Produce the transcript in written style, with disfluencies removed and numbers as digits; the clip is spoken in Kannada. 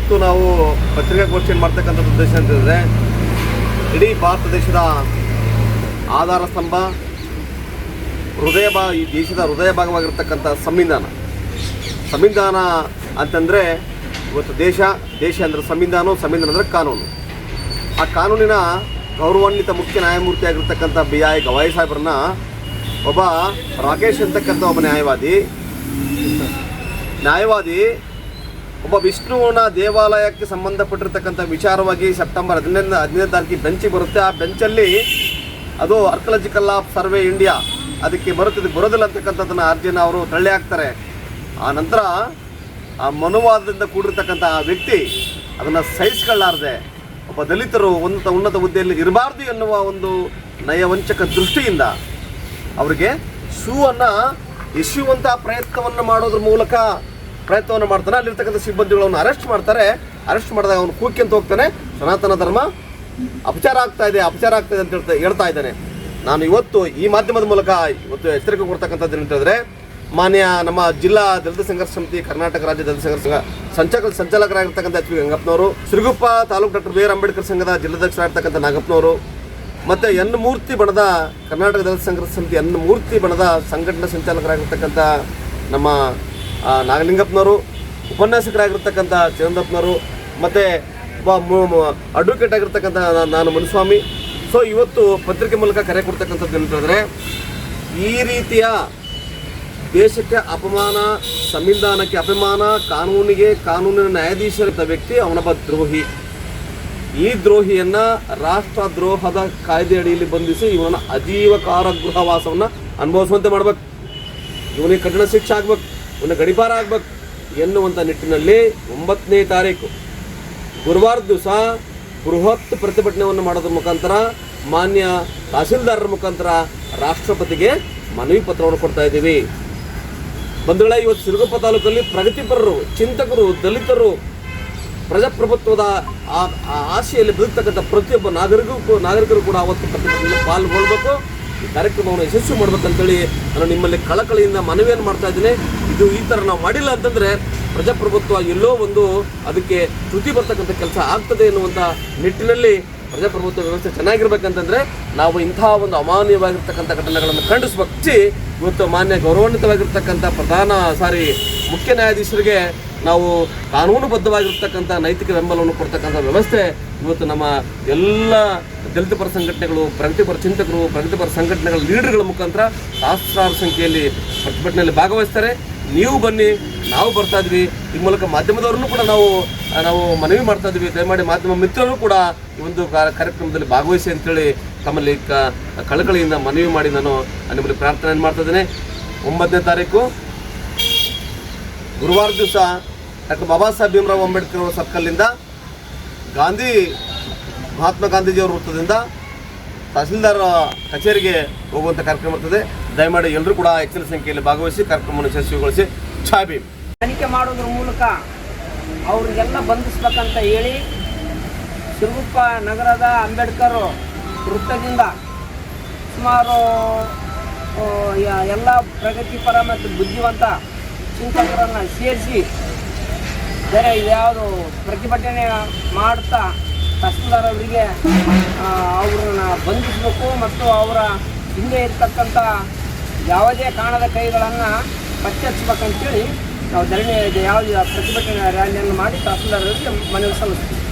ಇವತ್ತು ನಾವು ಪತ್ರಿಕಾಗೋಷ್ಠಿಯನ್ನು ಮಾಡ್ತಕ್ಕಂಥದ್ದು ಉದ್ದೇಶ ಅಂತಂದರೆ ಇಡೀ ಭಾರತ ದೇಶದ ಆಧಾರ ಸ್ತಂಭ ಈ ದೇಶದ ಹೃದಯ ಭಾಗವಾಗಿರ್ತಕ್ಕಂಥ ಸಂವಿಧಾನ ಅಂತಂದರೆ ಇವತ್ತು ದೇಶ ಅಂದರೆ ಸಂವಿಧಾನ ಅಂದರೆ ಕಾನೂನು. ಆ ಕಾನೂನಿನ ಗೌರವಾನ್ವಿತ ಮುಖ್ಯ ನ್ಯಾಯಮೂರ್ತಿ ಆಗಿರ್ತಕ್ಕಂಥ BI ಗವಾಯಿ ಸಾಹೇಬ್ರನ್ನ ಒಬ್ಬ ರಾಕೇಶ್ ಅಂತಕ್ಕಂಥ ಒಬ್ಬ ನ್ಯಾಯವಾದಿ ಒಬ್ಬ ವಿಷ್ಣುವಿನ ದೇವಾಲಯಕ್ಕೆ ಸಂಬಂಧಪಟ್ಟಿರ್ತಕ್ಕಂಥ ವಿಚಾರವಾಗಿ ಸೆಪ್ಟೆಂಬರ್ 15ನೇ ತಾರೀಕಿಗೆ ಬೆಂಚಿಗೆ ಬರುತ್ತೆ. ಆ ಬೆಂಚಲ್ಲಿ ಅದು ಆರ್ಕಿಯಾಲಜಿಕಲ್ ಆಫ್ ಸರ್ವೆ ಇಂಡಿಯಾ ಅದಕ್ಕೆ ಬರೋದಿಲ್ಲ ಅಂತಕ್ಕಂಥದ್ದನ್ನು ಅರ್ಜಿಯನ್ನು ಅವರು ತಳ್ಳಿ ಹಾಕ್ತಾರೆ. ಆ ನಂತರ ಆ ಮನುವಾದದಿಂದ ಕೂಡಿರ್ತಕ್ಕಂಥ ಆ ವ್ಯಕ್ತಿ ಅದನ್ನು ಸಹಿಸಿಕೊಳ್ಳಾರದೆ ಒಬ್ಬ ದಲಿತರು ಉನ್ನತ ಹುದ್ದೆಯಲ್ಲಿ ಇರಬಾರ್ದು ಎನ್ನುವ ಒಂದು ನಯವಂಚಕ ದೃಷ್ಟಿಯಿಂದ ಅವರಿಗೆ ಶೂವನ್ನು ಎಸೆಯುವಂಥ ಪ್ರಯತ್ನವನ್ನು ಮಾಡೋದ್ರ ಮೂಲಕ ಪ್ರಯತ್ನವನ್ನು ಮಾಡ್ತಾನೆ. ಅಲ್ಲಿರ್ತಕ್ಕಂಥ ಸಿಬ್ಬಂದಿಗಳನ್ನು ಅರೆಸ್ಟ್ ಮಾಡ್ತಾರೆ. ಅರೆಸ್ಟ್ ಮಾಡಿದಾಗ ಅವನು ಕೂಗ್ಯಂತ ಹೋಗ್ತಾನೆ, ಸನಾತನ ಧರ್ಮ ಅಪಚಾರ ಆಗ್ತಾ ಇದೆ ಅಂತ ಹೇಳ್ತಾ ಇದ್ದಾನೆ. ನಾನು ಇವತ್ತು ಈ ಮಾಧ್ಯಮದ ಮೂಲಕ ಇವತ್ತು ಎಚ್ಚರಿಕೆ ಕೊಡ್ತಕ್ಕಂಥದ್ದು ಏನಂತಂದರೆ, ಮಾನ್ಯ ನಮ್ಮ ಜಿಲ್ಲಾ ದಲಿತ ಸಂಘರ್ಷ ಸಮಿತಿ ಕರ್ನಾಟಕ ರಾಜ್ಯ ದಲಿತ ಸಂಘರ್ಷ ಸಂಚಾಲಕರಾಗಿರ್ತಕ್ಕಂಥ H.V. ಗಂಗಪ್ಪನವರು, ಸಿರುಗುಪ್ಪ ತಾಲೂಕು ಡಾಕ್ಟರ್ B.R. ಅಂಬೇಡ್ಕರ್ ಸಂಘದ ಜಿಲ್ಲಾಧ್ಯಕ್ಷರಾಗಿರ್ತಕ್ಕಂಥ ನಾಗಪ್ಪನವರು, ಮತ್ತು ಮೂರ್ತಿ ಬಣದ ಕರ್ನಾಟಕ ದಲಿತ ಸಂಘರ್ಷ ಸಮಿತಿ ಮೂರ್ತಿ ಬಣದ ಸಂಘಟನಾ ಸಂಚಾಲಕರಾಗಿರ್ತಕ್ಕಂಥ ನಮ್ಮ ನಾಗಲಿಂಗಪ್ಪನವರು, ಉಪನ್ಯಾಸಕರಾಗಿರ್ತಕ್ಕಂಥ ಚಂದಪ್ಪನವರು, ಮತ್ತು ಅಡ್ವೊಕೇಟ್ ಆಗಿರ್ತಕ್ಕಂಥ ನಾನು ಮುನಿಸ್ವಾಮಿ. ಸೊ ಇವತ್ತು ಪತ್ರಿಕೆ ಮೂಲಕ ಕರೆ ಕೊಡ್ತಕ್ಕಂಥದ್ದು ಏನಂತಂದರೆ, ಈ ರೀತಿಯ ದೇಶಕ್ಕೆ ಅಪಮಾನ, ಸಂವಿಧಾನಕ್ಕೆ ಅಪಮಾನ, ಕಾನೂನಿನ ನ್ಯಾಯಾಧೀಶರಿದ್ದ ವ್ಯಕ್ತಿ ಅವನೊಬ್ಬ ದ್ರೋಹಿ. ಈ ದ್ರೋಹಿಯನ್ನು ರಾಷ್ಟ್ರದ್ರೋಹದ ಕಾಯ್ದೆ ಅಡಿಯಲ್ಲಿ ಬಂಧಿಸಿ ಇವನ ಅಜೀವ ಕಾರಾಗೃಹವಾಸವನ್ನು ಅನುಭವಿಸುವಂತೆ ಮಾಡ್ಬೇಕು, ಇವನಿಗೆ ಕಠಿಣ ಶಿಕ್ಷೆ ಆಗ್ಬೇಕು, ಇವನಿಗೆ ಗಡಿಪಾರ ಆಗ್ಬೇಕು ಎನ್ನುವಂಥ ನಿಟ್ಟಿನಲ್ಲಿ 9ನೇ ತಾರೀಕು ಗುರುವಾರ ದಿವಸ ಬೃಹತ್ ಪ್ರತಿಭಟನೆಯನ್ನು ಮಾಡೋದ್ರ ಮುಖಾಂತರ ಮಾನ್ಯ ತಹಸೀಲ್ದಾರರ ಮುಖಾಂತರ ರಾಷ್ಟ್ರಪತಿಗೆ ಮನವಿ ಪತ್ರವನ್ನು ಕೊಡ್ತಾ ಇದ್ದೀವಿ. ಬಂಧುಗಳೇ, ಇವತ್ತು ಸಿರುಗುಪ್ಪ ತಾಲೂಕಲ್ಲಿ ಪ್ರಗತಿಪರರು, ಚಿಂತಕರು, ದಲಿತರು, ಪ್ರಜಾಪ್ರಭುತ್ವದ ಆಶೆಯಲ್ಲಿ ಬದುಕ್ತಕ್ಕಂಥ ಪ್ರತಿಯೊಬ್ಬ ನಾಗರಿಕರು ಕೂಡ ಅವತ್ತು ಪ್ರತಿಭಟನೆಯಲ್ಲಿ ಪಾಲ್ಗೊಳ್ಬೇಕು. ಈ ಕಾರ್ಯಕ್ರಮವನ್ನು ಯಶಸ್ವಿ ಮಾಡ್ಬೇಕಂತೇಳಿ ನಾನು ನಿಮ್ಮಲ್ಲಿ ಕಳಕಳಿಯಿಂದ ಮನವಿಯನ್ನು ಮಾಡ್ತಾ ಇದ್ದೀನಿ. ಈ ಥರ ನಾವು ಮಾಡಿಲ್ಲ ಅಂತಂದರೆ ಪ್ರಜಾಪ್ರಭುತ್ವ ಎಲ್ಲೋ ಒಂದು ಅದಕ್ಕೆ ಚ್ಯುತಿ ಬರ್ತಕ್ಕಂಥ ಕೆಲಸ ಆಗ್ತದೆ ಎನ್ನುವಂಥ ನಿಟ್ಟಿನಲ್ಲಿ ಪ್ರಜಾಪ್ರಭುತ್ವ ವ್ಯವಸ್ಥೆ ಚೆನ್ನಾಗಿರ್ಬೇಕಂತಂದರೆ ನಾವು ಇಂತಹ ಒಂದು ಅಮಾನ್ಯವಾಗಿರ್ತಕ್ಕಂಥ ಘಟನೆಗಳನ್ನು ಖಂಡಿಸ್ಬೇಕು. ಇವತ್ತು ಮಾನ್ಯ ಗೌರವಾನ್ವಿತವಾಗಿರ್ತಕ್ಕಂಥ ಮುಖ್ಯ ನ್ಯಾಯಾಧೀಶರಿಗೆ ನಾವು ಕಾನೂನುಬದ್ಧವಾಗಿರ್ತಕ್ಕಂಥ ನೈತಿಕ ಬೆಂಬಲವನ್ನು ಕೊಡ್ತಕ್ಕಂಥ ವ್ಯವಸ್ಥೆ ಇವತ್ತು ನಮ್ಮ ಎಲ್ಲ ದಲಿತಪರ ಸಂಘಟನೆಗಳು, ಪ್ರಗತಿಪರ ಚಿಂತಕರು, ಪ್ರಗತಿಪರ ಸಂಘಟನೆಗಳ ಲೀಡರ್ಗಳ ಮುಖಾಂತರ ಸಹಸ್ರಾರು ಸಂಖ್ಯೆಯಲ್ಲಿ ಪ್ರತಿಭಟನೆಯಲ್ಲಿ ಭಾಗವಹಿಸ್ತಾರೆ. ನೀವು ಬನ್ನಿ, ನಾವು ಬರ್ತಾ ಇದ್ವಿ. ಈ ಮೂಲಕ ಮಾಧ್ಯಮದವ್ರನ್ನೂ ಕೂಡ ನಾವು ಮನವಿ ಮಾಡ್ತಾ ಇದ್ವಿ, ದಯಮಾಡಿ ಮಾಧ್ಯಮ ಮಿತ್ರರು ಕೂಡ ಈ ಒಂದು ಕಾರ್ಯಕ್ರಮದಲ್ಲಿ ಭಾಗವಹಿಸಿ ಅಂತೇಳಿ ತಮ್ಮಲ್ಲಿ ಕಳಕಳಿಯಿಂದ ಮನವಿ ಮಾಡಿ ನಾನು ನಿಮ್ಮಲ್ಲಿ ಪ್ರಾರ್ಥನೆ ಮಾಡ್ತಾ ಇದ್ದೇನೆ. 9ನೇ ತಾರೀಕು ಗುರುವಾರ ದಿವಸ ಡಾಕ್ಟರ್ ಬಾಬಾ ಸಾಹೇಬ್ ಭೀಮರಾವ್ ಅಂಬೇಡ್ಕರ್ ಅವರ ಸರ್ಕಲ್ನಿಂದ ಮಹಾತ್ಮ ಗಾಂಧೀಜಿಯವರ ವೃತ್ತದಿಂದ ತಹಸೀಲ್ದಾರ್ ಕಚೇರಿಗೆ ಹೋಗುವಂಥ ಕಾರ್ಯಕ್ರಮ ಇರ್ತದೆ. ದಯಮಾಡಿ ಎಲ್ಲರೂ ಕೂಡ ಹೆಚ್ಚಿನ ಸಂಖ್ಯೆಯಲ್ಲಿ ಭಾಗವಹಿಸಿ ಕಾರ್ಯಕ್ರಮವನ್ನು ಯಶಸ್ವಿಗೊಳಿಸಿ. ಜೈ ಭೀಮ್. ತನಿಖೆ ಮಾಡೋದ್ರ ಮೂಲಕ ಅವ್ರಿಗೆಲ್ಲ ಬಂಧಿಸ್ಬೇಕಂತ ಹೇಳಿ ಸಿರುಗುಪ್ಪ ನಗರದ ಅಂಬೇಡ್ಕರ್ ವೃತ್ತದಿಂದ ಸುಮಾರು ಎಲ್ಲ ಪ್ರಗತಿಪರ ಮತ್ತು ಬುದ್ಧಿವಂತ ಚಿಂತಕರನ್ನು ಸೇರಿಸಿ ಬೇರೆ ಇದ್ಯಾವುದು ಪ್ರತಿಭಟನೆ ಮಾಡ್ತಾ ತಹಸೀಲ್ದಾರ್ ಅವರಿಗೆ ಅವ್ರನ್ನ ಬಂಧಿಸಬೇಕು ಮತ್ತು ಅವರ ಹಿಂದೆ ಇರ್ತಕ್ಕಂಥ ಯಾವುದೇ ಕಾಣದ ಕೈಗಳನ್ನು ಪತ್ತೆ ನಾವು ಧರಣಿ ಯಾವುದೇ ಪ್ರತಿಭಟನೆ ರ್ಯಾಲಿಯನ್ನು ಮಾಡಿ ತಹಸೀಲ್ದಾರ್ ಅವರಿಗೆ ಮನವಿ ಸಲ್ಲಿಸ್ತೀವಿ.